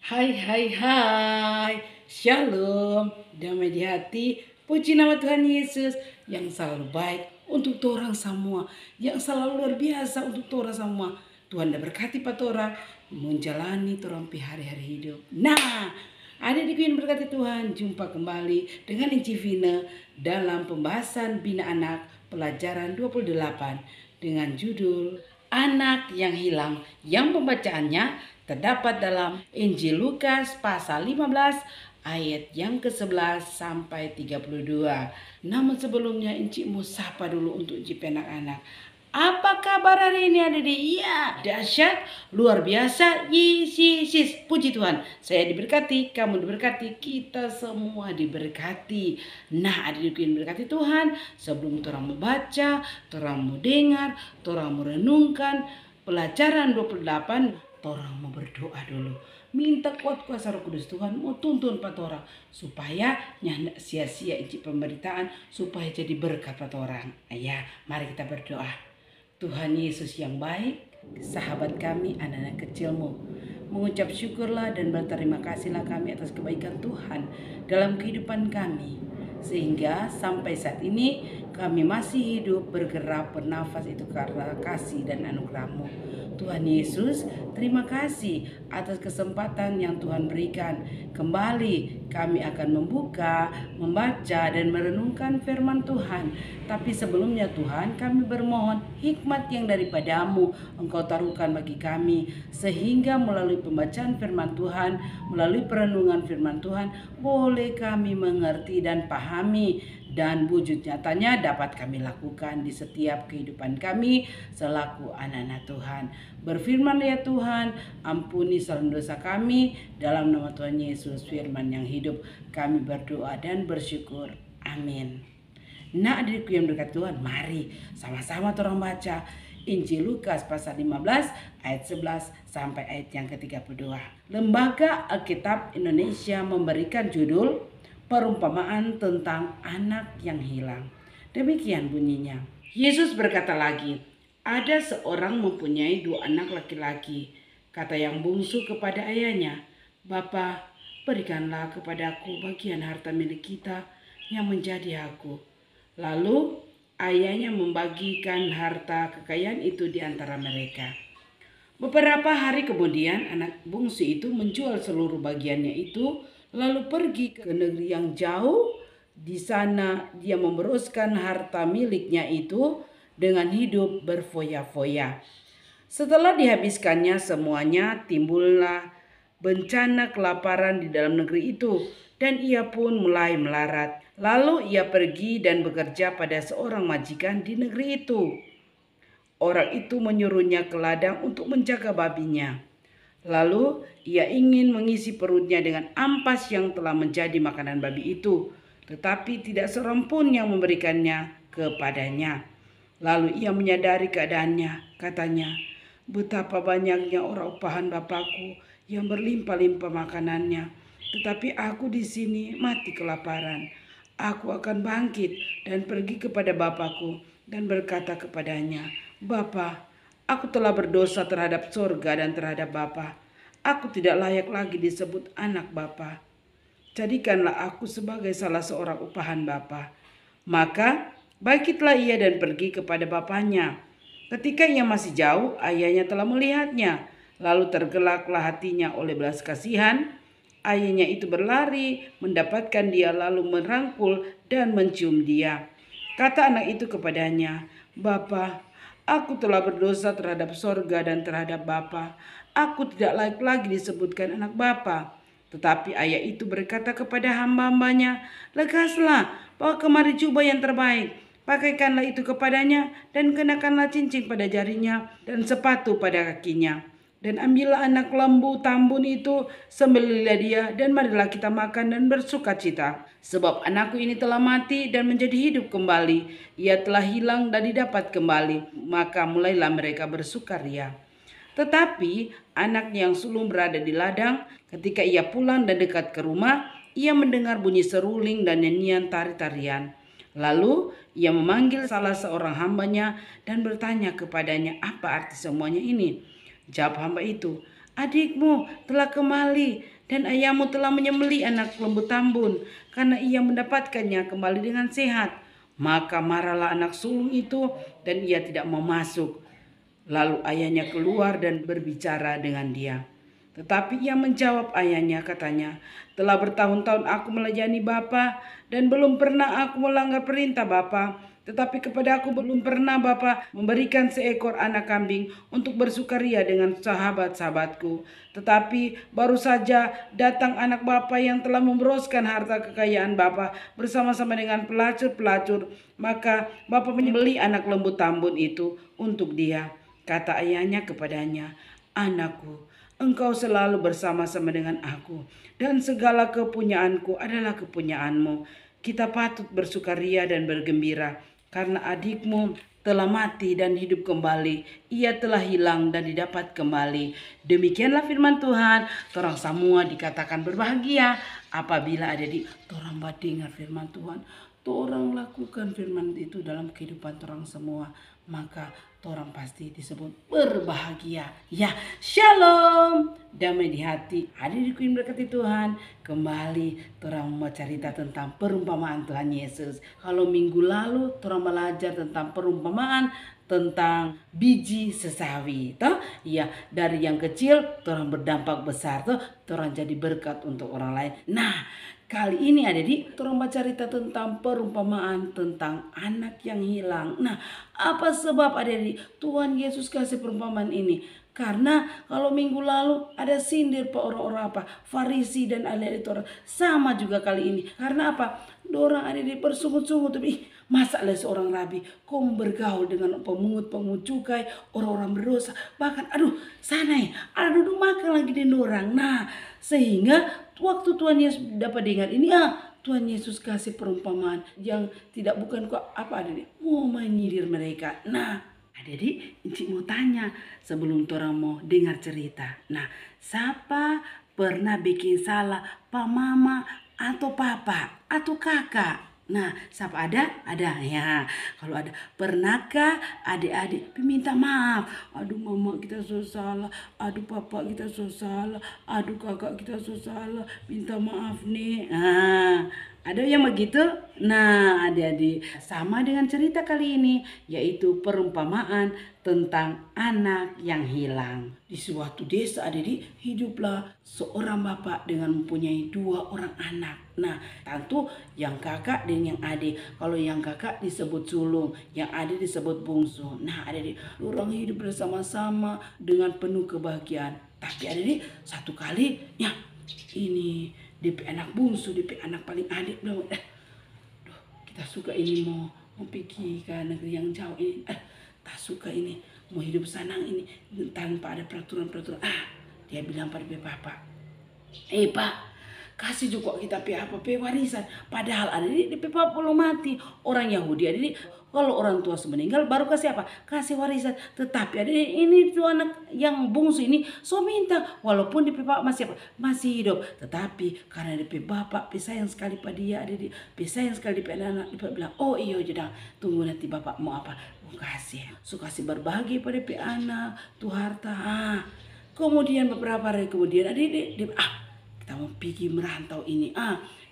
Hai hai hai, Shalom, damai di hati, puji nama Tuhan Yesus yang selalu baik untuk orang semua, yang selalu luar biasa untuk orang semua. Tuhan dah berkati patora menjalani torang hari-hari hidup. Nah, adik-adikku yang berkati Tuhan, jumpa kembali dengan Inci Vina dalam pembahasan Bina Anak pelajaran 28 dengan judul Anak yang Hilang, yang pembacaannya terdapat dalam Injil Lukas pasal 15 ayat yang ke-11 sampai 32. Namun sebelumnya Inci mau sapa dulu untuk Inci anak-anak. Apa kabar hari ini adik-adik? Iya, dahsyat, luar biasa, yesus. Puji Tuhan, saya diberkati, kamu diberkati, kita semua diberkati. Nah, adik-adik yang diberkati Tuhan, sebelum orang membaca, orang mau dengar, orang mau renungkan pelajaran 28, orang mau berdoa dulu. Minta kuat kuasa Roh Kudus Tuhan mau tuntun patorang supaya nyandak sia-sia inci pemberitaan, supaya jadi berkat patorang. Ya, mari kita berdoa. Tuhan Yesus yang baik, sahabat kami, anak-anak kecilmu, mengucap syukurlah dan berterima kasihlah kami atas kebaikan Tuhan dalam kehidupan kami, sehingga sampai saat ini kami masih hidup, bergerak, bernafas itu karena kasih dan anugerah-Mu. Tuhan Yesus, terima kasih atas kesempatan yang Tuhan berikan. Kembali kami akan membuka, membaca dan merenungkan firman Tuhan. Tapi sebelumnya Tuhan, kami bermohon hikmat yang daripada-Mu Engkau taruhkan bagi kami, sehingga melalui pembacaan firman Tuhan, melalui perenungan firman Tuhan, boleh kami mengerti dan pahami, dan wujud nyatanya dapat kami lakukan di setiap kehidupan kami selaku anak-anak Tuhan. Berfirman ya Tuhan, ampuni segala dosa kami, dalam nama Tuhan Yesus firman yang hidup kami berdoa dan bersyukur. Amin. Nah, adikku yang berkat Tuhan, mari sama-sama orang baca Injil Lukas pasal 15 ayat 11 sampai ayat yang ke-32. Lembaga Alkitab Indonesia memberikan judul perumpamaan tentang anak yang hilang. Demikian bunyinya. Yesus berkata lagi, ada seorang mempunyai 2 anak laki-laki. Kata yang bungsu kepada ayahnya, Bapa, berikanlah kepadaku bagian harta milik kita yang menjadi hakku. Lalu ayahnya membagikan harta kekayaan itu di antara mereka. Beberapa hari kemudian anak bungsu itu menjual seluruh bagiannya itu, lalu pergi ke negeri yang jauh. Di sana dia memberuskan harta miliknya itu dengan hidup berfoya-foya. Setelah dihabiskannya semuanya, timbullah bencana kelaparan di dalam negeri itu, dan ia pun mulai melarat. Lalu ia pergi dan bekerja pada seorang majikan di negeri itu. Orang itu menyuruhnya ke ladang untuk menjaga babinya. Lalu ia ingin mengisi perutnya dengan ampas yang telah menjadi makanan babi itu, tetapi tidak seorang pun yang memberikannya kepadanya. Lalu ia menyadari keadaannya, katanya, betapa banyaknya orang upahan Bapakku yang berlimpah-limpah makanannya, tetapi aku di sini mati kelaparan. Aku akan bangkit dan pergi kepada Bapakku dan berkata kepadanya, Bapa, aku telah berdosa terhadap surga dan terhadap Bapa. Aku tidak layak lagi disebut anak Bapa. Jadikanlah aku sebagai salah seorang upahan Bapa. Maka bangkitlah ia dan pergi kepada bapaknya. Ketika ia masih jauh, ayahnya telah melihatnya. Lalu tergelaklah hatinya oleh belas kasihan. Ayahnya itu berlari, mendapatkan dia lalu merangkul dan mencium dia. Kata anak itu kepadanya, Bapa, aku telah berdosa terhadap sorga dan terhadap Bapa. Aku tidak layak lagi disebutkan anak Bapa. Tetapi ayah itu berkata kepada hamba-hambanya, lekaslah, bawa kemari jubah yang terbaik. Pakaikanlah itu kepadanya dan kenakanlah cincin pada jarinya dan sepatu pada kakinya. Dan ambillah anak lembu tambun itu, sembelihlah dia, dan marilah kita makan dan bersuka cita. Sebab anakku ini telah mati dan menjadi hidup kembali. Ia telah hilang dan didapat kembali. Maka mulailah mereka bersukaria. Tetapi anaknya yang sulung berada di ladang. Ketika ia pulang dan dekat ke rumah, ia mendengar bunyi seruling dan nyanyian tari-tarian. Lalu ia memanggil salah seorang hambanya dan bertanya kepadanya, apa arti semuanya ini? Jawab hamba itu, adikmu telah kembali dan ayahmu telah menyembelih anak lembu tambun, karena ia mendapatkannya kembali dengan sehat. Maka marahlah anak sulung itu, dan ia tidak mau masuk. Lalu ayahnya keluar dan berbicara dengan dia. Tetapi ia menjawab ayahnya, katanya, telah bertahun-tahun aku melayani Bapa, dan belum pernah aku melanggar perintah Bapa. Tetapi kepada aku belum pernah Bapa memberikan seekor anak kambing untuk bersukaria dengan sahabat-sahabatku. Tetapi baru saja datang anak Bapa yang telah memboroskan harta kekayaan Bapa bersama-sama dengan pelacur-pelacur. Maka Bapa menyembelih anak lembu tambun itu untuk dia. Kata ayahnya kepadanya, anakku, engkau selalu bersama-sama dengan aku, dan segala kepunyaanku adalah kepunyaanmu. Kita patut bersukaria dan bergembira, karena adikmu telah mati dan hidup kembali. Ia telah hilang dan didapat kembali. Demikianlah firman Tuhan. Torang semua dikatakan berbahagia apabila ada di torang dengar firman Tuhan. Torang lakukan firman itu dalam kehidupan torang semua, maka torang pasti disebut berbahagia. Ya, shalom, damai di hati. Adik-adikku yang berkati Tuhan, kembali torang mau cerita tentang perumpamaan Tuhan Yesus. Kalau minggu lalu torang belajar tentang perumpamaan tentang biji sesawi, toh? Ya, dari yang kecil torang berdampak besar, toh? Torang jadi berkat untuk orang lain. Nah, kali ini ada di torang baca cerita tentang perumpamaan tentang anak yang hilang. Nah, apa sebab ada di Tuhan Yesus kasih perumpamaan ini? Karena kalau minggu lalu ada sindir orang-orang apa? Farisi dan ahli Taurat. Sama juga kali ini. Karena apa? Dorang ada di bersungut-sungut. Tapi masa lah seorang rabi kau bergaul dengan pemungut-pemungut cukai, orang-orang berdosa. Bahkan sana ya, ada duduk makan lagi dengan orang. Nah, sehingga waktu Tuhan Yesus dapat dengar ini, Tuhan Yesus kasih perumpamaan yang tidak bukan kok apa ada nih, mau menyindir mereka. Nah, jadi Encik mau tanya sebelum orang mau dengar cerita. Nah, siapa pernah bikin salah pak mama atau papa atau kakak? Nah, siapa ada? Ada ya. Kalau ada, pernahkah adik-adik minta maaf? Aduh mama kita so salah, aduh papa kita so salah, aduh kakak kita so salah, minta maaf nih. Ada yang begitu? Nah, adik-adik, sama dengan cerita kali ini, yaitu perumpamaan tentang anak yang hilang. Di suatu desa, adik-adik, hiduplah seorang bapak dengan mempunyai 2 orang anak. Nah, tentu yang kakak dan yang adik. Kalau yang kakak disebut sulung, yang adik disebut bungsu. Nah, adik-adik, orang hidup bersama-sama dengan penuh kebahagiaan. Tapi adik-adik, satu kali, ya ini DP anak bungsu, DP anak paling adik bilang, kita suka ini mau pergi ke negeri yang jauh ini, tak suka ini mau hidup senang ini tanpa ada peraturan-peraturan. Dia bilang pada bapak, Pak, kasih juga kita apa warisan. Padahal ada di bapak belum mati. Orang Yahudi ada di kalau orang tua meninggal baru kasih apa? Kasih warisan. Tetapi ada ini tuh anak yang bungsu ini so minta walaupun di bapak masih apa? Masih hidup. Tetapi karena di bapak sayang sekali pada dia, ada di sayang sekali pada anak, dia bilang, "Oh iya jedang, tunggu nanti bapak mau apa? Kasih." So kasih berbagi pada anak, tuh harta. Kemudian beberapa hari kemudian ada dia kita mau pergi merantau ini.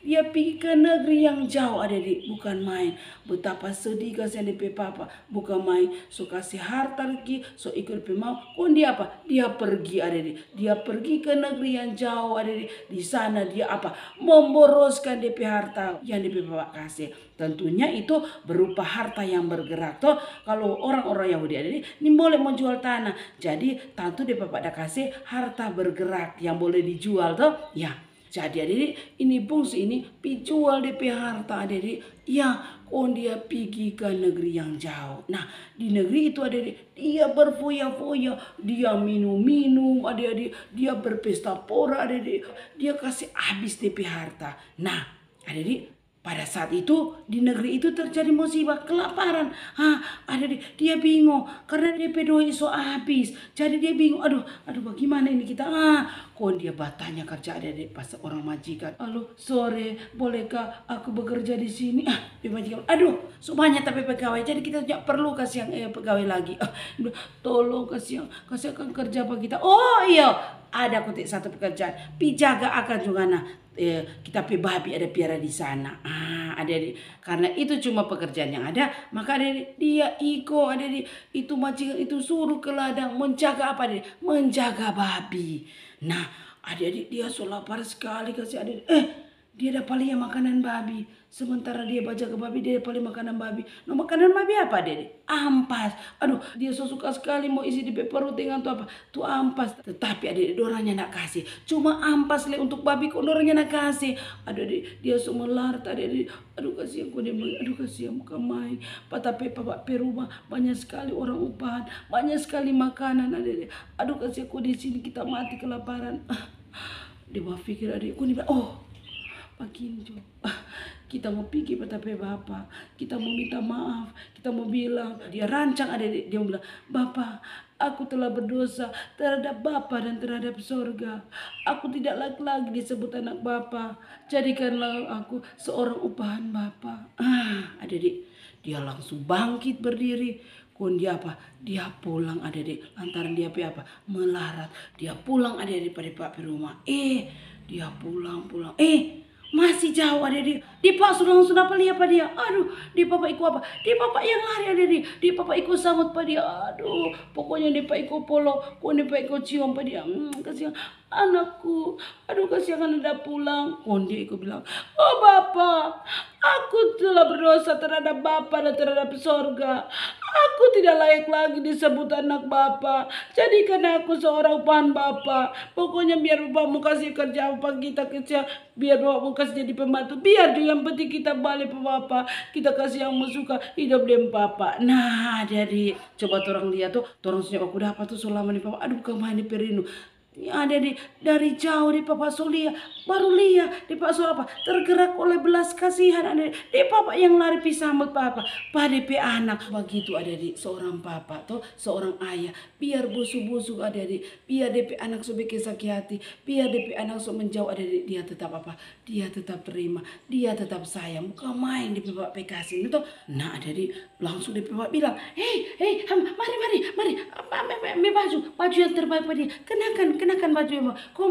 Dia pergi ke negeri yang jauh ada di bukan main. Betapa sedih kasihan DP papa, bukan main. So kasih harta lagi, so ikut mau. Dia apa? Dia pergi ada di. Dia pergi ke negeri yang jauh ada di sana dia apa? Memboroskan DP harta yang DP papa kasih. Tentunya itu berupa harta yang bergerak. Toh kalau orang-orang Yahudi ada ini boleh menjual tanah. Jadi tentu DP papa ada kasih harta bergerak yang boleh dijual toh. Ya. Jadi adik ini bungsu ini dijual DP harta adik ya dia pergi ke negeri yang jauh. Nah di negeri itu adik dia berfoya-foya, dia minum-minum adik dia berpesta pora adik dia kasih habis DP harta. Nah adik pada saat itu di negeri itu terjadi musibah kelaparan. Ada dia bingung karena DP doi so habis. Jadi dia bingung. Aduh bagaimana ini kita? Kok dia bertanya kerja ada pas orang majikan. Halo, sore bolehkah aku bekerja di sini? Dia majikan. So banyak tapi pegawai. Jadi kita tidak perlu kasih yang pegawai lagi. Tolong kasih akan kerja bagi kita. Oh iya. ada kotek satu pekerjaan, pi jaga akan juga kita pi babi ada piara di sana. Adik-adik, karena itu cuma pekerjaan yang ada, maka adik dia Iko adik-adik itu majikan itu suruh ke ladang menjaga apa adik? Menjaga babi. Nah, adik-adik dia so lapar sekali kasih adik. Dia dapat lihat makanan babi. Sementara dia baca ke babi, dia dapat makanan babi. Nah, makanan babi apa, Dede? Ampas. Aduh, dia so suka sekali mau isi di perut dengan tuh apa? Tuh ampas. Tetapi adik dorangnya nak kasih. Cuma ampas le untuk babi kok dorangnya nak kasih. Aduh, adik, dia so melarat adik. Aduh, kasihan kok dia. Aduh, kasihan muka main. Tapi papa perumah banyak sekali orang upahan, banyak sekali makanan adik. Aduh, kasihan kok di sini kita mati kelaparan. Dia berpikir adik, kok nih, begini Jo, kita mau pergi tapi Bapak, kita mau minta maaf, kita mau bilang, dia rancang adik, dia bilang, Bapak, aku telah berdosa terhadap Bapak dan terhadap sorga. Aku tidak lagi disebut anak Bapak, jadikanlah aku seorang upahan Bapak. Adik, dia langsung bangkit berdiri. Kon dia apa? Dia pulang adik, lantaran dia apa? Melarat. Dia pulang adik pada Pak rumah. Dia pulang. Masih jauh ada di pak sudah apa lihat pada dia. Aduh, di papa ikut apa? Di papa yang lari ada di papa ikut sambut pada dia. Aduh, pokoknya di pak ikut polo, kon di pak ikut cium pada dia. Kasihan anakku. Aduh, kasihan kan udah pulang. Kon dia ikut bilang, oh Bapak, aku telah berdosa terhadap Bapak dan terhadap sorga. Aku tidak layak lagi disebut anak Bapak. Jadikan aku seorang upahan Bapak. Pokoknya biar Bapak mau kasih kerja apa kita kerja, biar Bapak mau kasih jadi pembantu. Biar yang penting kita balik ke Bapak. Kita kasih yang mau suka hidup dengan Bapak. Nah, jadi coba orang lihat tuh, orang sudah aku dapat tuh selama nih Bapak. Aduh, kemana Perino? Ada dari jauh di Papa Solia baru lihat di Pak Sol apa tergerak oleh belas kasihan ada di Papa yang lari pisah sama Papa pada pe anak begitu ada di seorang Papa tuh seorang ayah biar busuk ada di biar DP anak so bikin sakit hati biar DP anak so menjauh ada di dia tetap apa dia tetap terima dia tetap sayang bukan main di Papa kasih itu nah ada di langsung di Papa bilang hei mari baju yang terbaik pada dia kenakan baju yang kau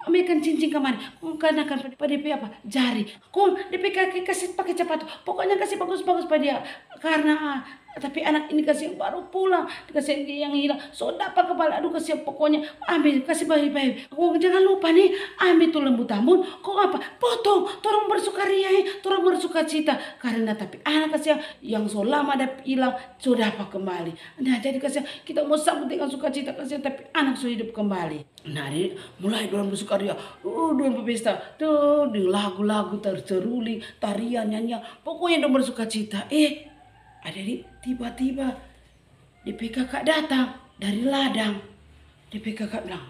ambilkan cincin kemari kau kenakan pada DP apa jari kau DP kaki kasih pakai sepatu pokoknya kasih bagus pada dia karena tapi anak ini kasih yang baru pulang kasih yang hilang so dapat kepala aduh kasih pokoknya ambil kasih bayi kau jangan lupa nih ambil tuh lembu tambun kau apa potong torong bersukaria torong bersukacita karena tapi anak kasih yang so lama ada hilang sudah dapat kembali nah jadi kasih kita mau sambut dengan sukacita kasih tapi anak so hidup kembali nah ini mulai dorang bersukaria dorang berpesta tuh di lagu-lagu terseruling tarian nyanyian pokoknya dorang bersukacita ada di tiba-tiba DP kakak datang dari ladang. DP kakak bilang,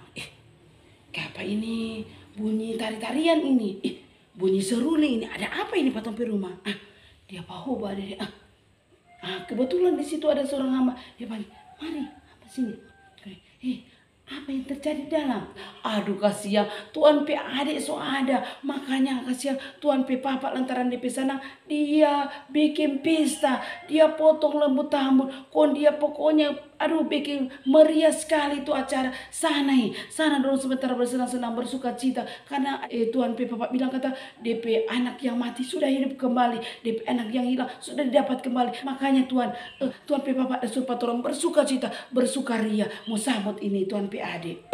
apa ini bunyi tari-tarian ini? Bunyi seruling ini. Ada apa ini patong rumah? Dia pahoba dia. Kebetulan di situ ada seorang hamba. Dia panggil, mari, apa sini? Apa yang terjadi dalam? Aduh kasihan Tuan P adik so ada makanya kasihan Tuan P papa lantaran di sana dia bikin pesta dia potong lembu tambun kon dia pokoknya aduh bikin meriah sekali itu acara sana dulu sebentar bersenang-senang bersuka cita karena Tuan P papa bilang kata DP anak yang mati sudah hidup kembali DP anak yang hilang sudah didapat kembali makanya Tuan P papa dan suruh orang bersuka cita bersukaria mau sambut ini Tuan P adik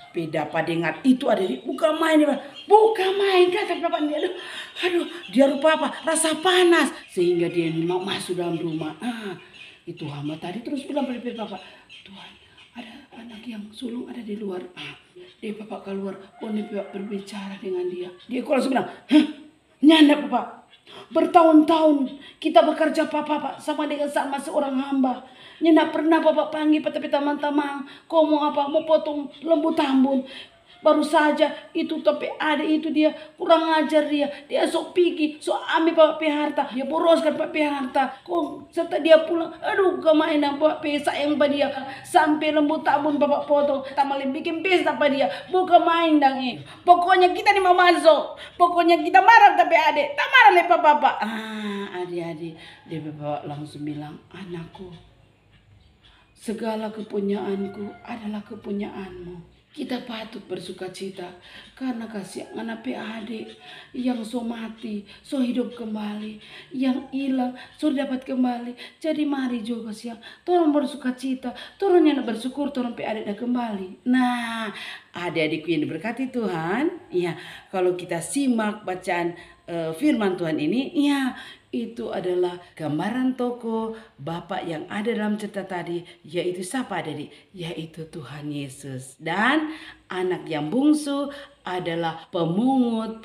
beda pada dengar itu ada di bukan main kata bapak dia aduh dia rupa apa rasa panas sehingga dia mau masuk dalam rumah itu hamba tadi terus bilang pada bapak Tuhan ada anak yang sulung ada di luar dia bapak keluar bapak berbicara dengan dia langsung bilang nyanda bapak bertahun-tahun kita bekerja pak sama dengan sama seorang hamba nyak pernah bapak panggil tapi teman-teman kau mau apa mau potong lembu tambun baru saja itu tapi ada itu dia kurang ajar dia sok pergi so ambil bapak harta dia boroskan bapak harta kok serta dia pulang aduh kemana bapak sayang pada dia sampai lembu tambun bapak potong tamalin bikin pesta pada dia bukan main dang pokoknya kita nih mau masuk pokoknya kita marah tapi adik tak marah nih bapak adik dia bapak langsung bilang anakku segala kepunyaanku adalah kepunyaanmu Kita patut bersuka cita karena kasih anak adik yang so mati, so hidup kembali, yang hilang, so dapat kembali. Jadi mari juga siang, tolong bersuka cita, tolong yang bersyukur, tolong adik dah kembali. Nah, adik-adikku yang diberkati Tuhan, ya kalau kita simak bacaan firman Tuhan ini, ya itu adalah gambaran tokoh Bapak yang ada dalam cerita tadi, yaitu siapa adik? Yaitu Tuhan Yesus. Dan anak yang bungsu adalah pemungut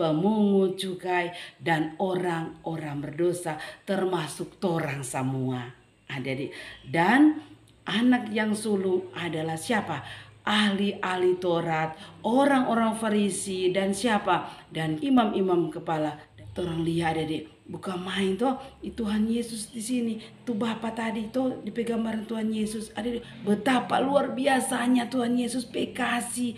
cukai dan orang-orang berdosa, termasuk torang semua adik. Dan anak yang sulung adalah siapa? Ahli-ahli Taurat, orang-orang Farisi, dan siapa? Dan imam-imam kepala. Orang lihat adik, bukan main toh, Tuhan Yesus di sini, tuh Bapa tadi toh di gambaran Tuhan Yesus. Adik, betapa luar biasanya Tuhan Yesus kasih,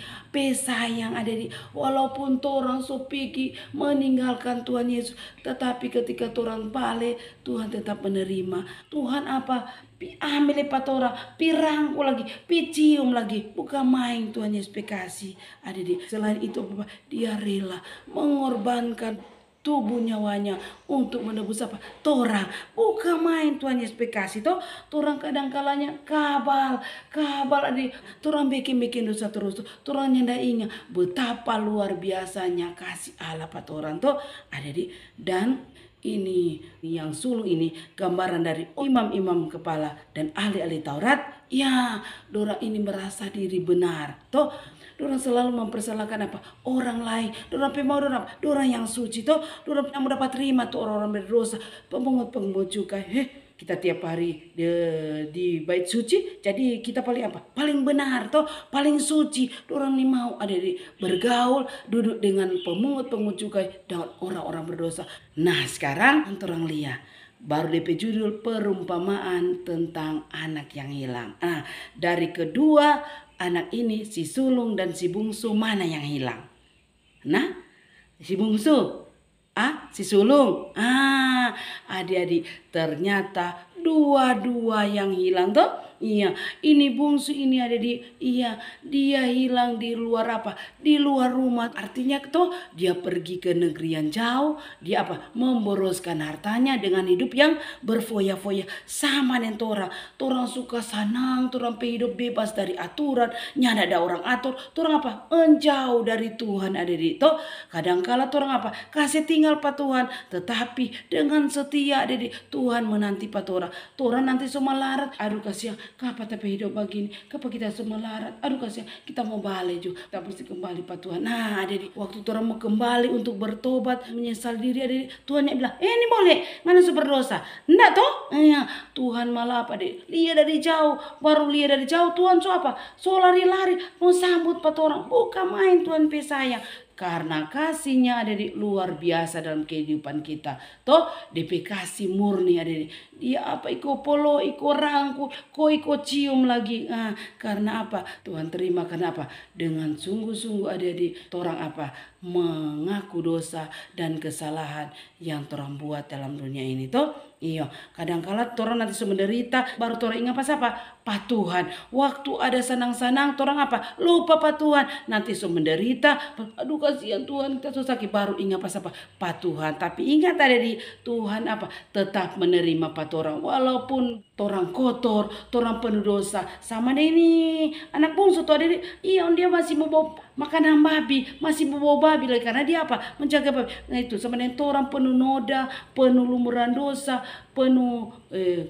sayang adik. Walaupun orang so pergi meninggalkan Tuhan Yesus, tetapi ketika orang balik, Tuhan tetap menerima. Tuhan apa? Ambil patora, pirangku lagi, cium lagi, bukan main Tuhan Yesus kasih adik. Selain itu Bapak, dia rela mengorbankan tubuh nyawanya untuk menebus apa? Torang. Bukan main Tuhan Yesus kasih toh. Torang kadang kalanya kabal adik. Torang bikin dosa terus. Torang nyanda ingat betapa luar biasanya kasih Allah pada orang toh adik. Dan ini yang sulung ini gambaran dari imam-imam kepala dan ahli-ahli Taurat. Ya, dorang ini merasa diri benar. Toh, dorang selalu mempersalahkan apa? Orang lain. Dorang yang suci. Toh, dorang yang mendapat terima tuh orang-orang berdosa. Pemungut cukai. Kita tiap hari di bait suci, jadi kita paling apa? Paling benar toh, paling suci. Dorang nih mau ada di bergaul, duduk dengan pemungut cukai dengan orang-orang berdosa. Nah sekarang orang lihat baru DP judul perumpamaan tentang anak yang hilang. Nah dari kedua anak ini, si sulung dan si bungsu, mana yang hilang? Nah si bungsu, si sulung. Adik-adik, ternyata dua-dua yang hilang toh. Iya, ini bungsu ini ada dia hilang di luar apa? Di luar rumah. Artinya toh dia pergi ke negeri yang jauh, dia apa? Memboroskan hartanya dengan hidup yang berfoya-foya sama dengan orang. Orang suka senang, orang hidup bebas dari aturan, nyada ada orang atur, orang apa? Menjauh dari Tuhan adik-adik. Toh kadang-kala orang apa? Kasih tinggal pak Tuhan, tetapi dengan setia adik-adik, Tuhan menanti pak orang. Orang nanti semua larat, aduh kasihan. Kenapa tapi hidup begini? Kenapa kita semua larat? Aduh kasihan, kita mau balik juga. Kita mesti kembali Pak Tuhan. Nah adik, waktu orang mau kembali untuk bertobat, menyesal diri adik, Tuhan yang bilang, ini boleh, mana super dosa? Enggak toh? Ya, Tuhan malah apa adik? Lihat dari jauh, baru lihat dari jauh Tuhan so apa? So lari-lari, mau sambut Pak orang. Bukan main Tuhan sayang. Karena kasihnya ada di luar biasa dalam kehidupan kita. Toh DP kasih murni ada di dia apa iko polo, iko rangku, iko cium lagi. Karena apa? Tuhan terima karena apa? Dengan sungguh-sungguh ada di torang apa? Mengaku dosa dan kesalahan yang torang buat dalam dunia ini. Toh iya, kadang-kala torang nanti menderita, baru torang ingat pas apa? Pak Tuhan. Waktu ada senang-senang, torang apa? Lupa Pak Tuhan. Nanti menderita, aduh kasihan Tuhan, kita so sakit, baru ingat pas apa? Pak Tuhan. Tapi ingat ada di Tuhan apa? Tetap menerima Pak torang. Walaupun torang kotor, torang penuh dosa. Sama deh ini anak bungsu tuh ada di, iya dia masih mau bawa makanan babi, masih mau bawa babi lagi karena dia apa? Menjaga babi. Nah itu sama dengan torang penuh noda, penuh lumuran dosa, penuh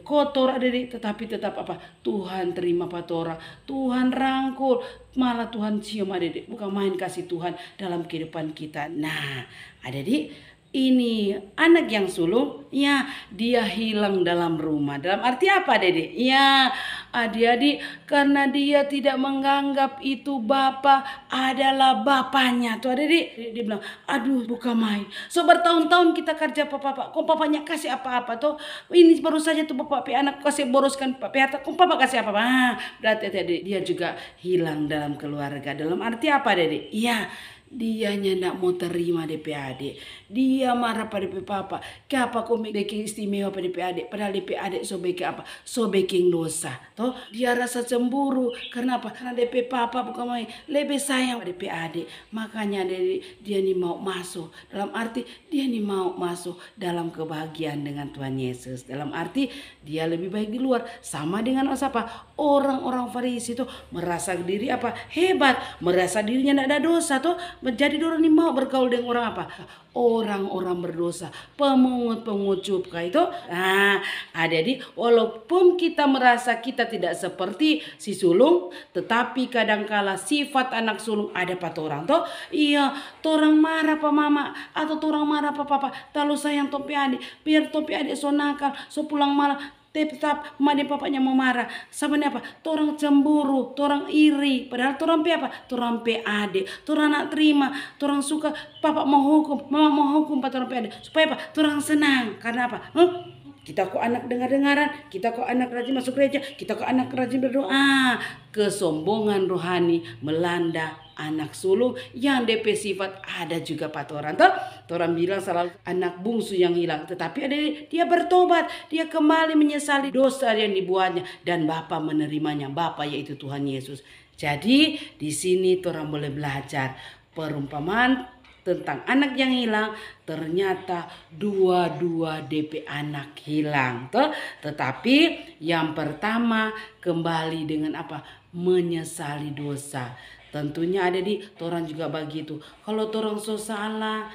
kotor ada di, tetapi tetap apa? Tuhan terima patora, Tuhan rangkul, malah Tuhan cium ada di, bukan main kasih Tuhan dalam kehidupan kita. Nah, ada di ini anak yang sulung, ya dia hilang dalam rumah. Dalam arti apa Dede? Ya adik-adik, karena dia tidak menganggap itu bapak adalah bapaknya. Tuh adik-adik, dia bilang, aduh bukan main. So bertahun-tahun kita kerja papa, kok papanya kasih apa-apa tuh? Ini baru saja tuh bapak anak kasih boroskan papi harta, kok papa kasih apa-apa? Berarti adik dia juga hilang dalam keluarga. Dalam arti apa adik? Iya. dia ndak mau terima DP adik. Dia marah pada DP papa. Kenapa kau bikin istimewa pada DP adik? Padahal DP adik so bikin apa? So bikin dosa. Toh dia rasa cemburu. Kenapa? Karena DP papa bukan main lebih sayang pada DP adik. Makanya dia nih mau masuk. Dalam arti dia nih mau masuk dalam kebahagiaan dengan Tuhan Yesus. Dalam arti dia lebih baik di luar. Sama dengan apa? Orang-orang Farisi itu merasa diri apa? Hebat, merasa dirinya tidak ada dosa tuh, menjadi orang ini mau bergaul dengan orang apa? Orang-orang berdosa, pemungut-pemungut cukai itu. Nah, jadi walaupun kita merasa kita tidak seperti si sulung, tetapi kadangkala sifat anak sulung ada pada orang tuh. Iya, orang marah pa mama atau orang marah pa papa, terlalu sayang topi adik, biar topi adik so nakal, so pulang malah tetap mak dan papanya mau marah. Sama apa? Torang cemburu, torang iri. Padahal torang pe apa? Torang pe adik. Torang nak terima. Torang suka papa mau hukum, mama mau hukum pak torang pe adik. Supaya apa? Torang senang. Karena apa? Kita kok anak dengar-dengaran, kita kok anak rajin masuk gereja, kita kok anak rajin berdoa. Kesombongan rohani melanda anak sulung yang DP sifat ada juga patoran toh. Orang bilang selalu anak bungsu yang hilang, tetapi ada dia bertobat, dia kembali menyesali dosa yang dibuatnya dan Bapa menerimanya, Bapa yaitu Tuhan Yesus. Jadi di sini orang boleh belajar perumpamaan tentang anak yang hilang. Ternyata dua-dua DP anak hilang toh. Tetapi yang pertama kembali dengan apa? Menyesali dosa. Tentunya ada di torang juga begitu. Kalau torang so salah,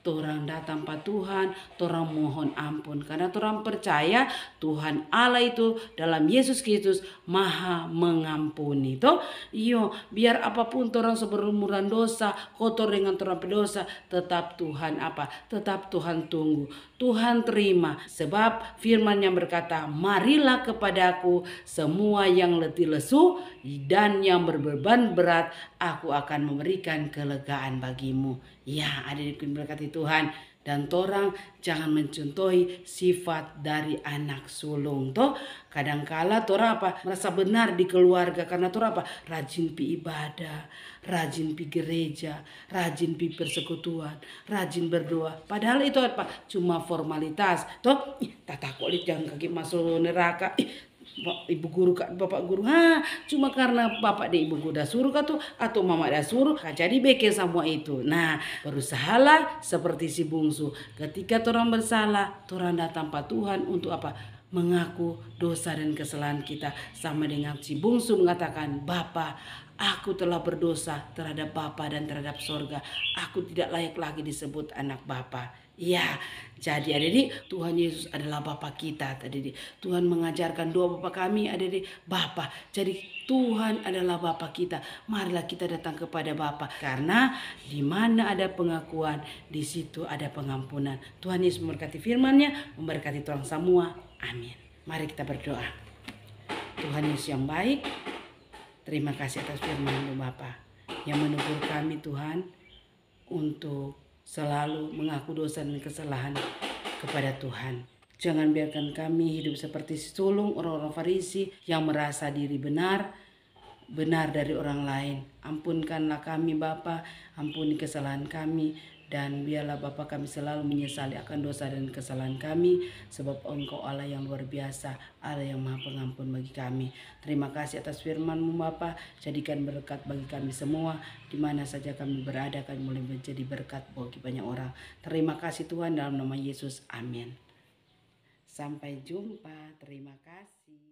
torang datang pa Tuhan, torang mohon ampun. Karena torang percaya Tuhan Allah itu dalam Yesus Kristus maha mengampuni. Toh, iyo biar apapun torang seberumuran dosa, kotor dengan torang berdosa, tetap Tuhan apa? Tetap Tuhan tunggu. Tuhan terima. Sebab firman yang berkata, marilah kepadaku semua yang letih lesu dan yang berbeban berat, aku akan memberikan kelegaan bagimu. Ya, ada diberkati Tuhan. Dan torang jangan mencontohi sifat dari anak sulung toh. Kadangkala torang apa? Merasa benar di keluarga karena torang apa? Rajin pi ibadah, rajin pi gereja, rajin pi persekutuan, rajin berdoa. Padahal itu apa? Cuma formalitas toh. Tak takut jangan kaki masuk neraka. Ibu guru kak bapak guru cuma karena bapak dan ibu guru dah suruh kak tuh atau mama dah suruh kak jadi bikin semua itu. Nah berusahalah seperti si bungsu, ketika orang bersalah orang datang pada Tuhan untuk apa? Mengaku dosa dan kesalahan kita. Sama dengan si bungsu mengatakan, Bapa, aku telah berdosa terhadap Bapa dan terhadap sorga. Aku tidak layak lagi disebut anak Bapa. Ya, jadi adik Tuhan Yesus adalah Bapa kita. Tadi Tuhan mengajarkan doa Bapa kami ada di Bapa. Jadi Tuhan adalah Bapa kita. Marilah kita datang kepada Bapa karena di mana ada pengakuan, di situ ada pengampunan. Tuhan Yesus memberkati firman-Nya, memberkati orang semua. Amin. Mari kita berdoa. Tuhan Yesus yang baik, terima kasih atas firman-Mu Bapa yang menegur kami Tuhan untuk selalu mengaku dosa dan kesalahan kepada Tuhan. Jangan biarkan kami hidup seperti sulung orang-orang Farisi yang merasa diri benar dari orang lain. Ampunkanlah kami Bapa, ampuni kesalahan kami, dan biarlah Bapa kami selalu menyesali akan dosa dan kesalahan kami, sebab Engkau Allah yang luar biasa, Allah yang maha pengampun bagi kami. Terima kasih atas firman-Mu Bapa, jadikan berkat bagi kami semua, di mana saja kami berada kami boleh menjadi berkat bagi banyak orang. Terima kasih Tuhan dalam nama Yesus, amin. Sampai jumpa, terima kasih.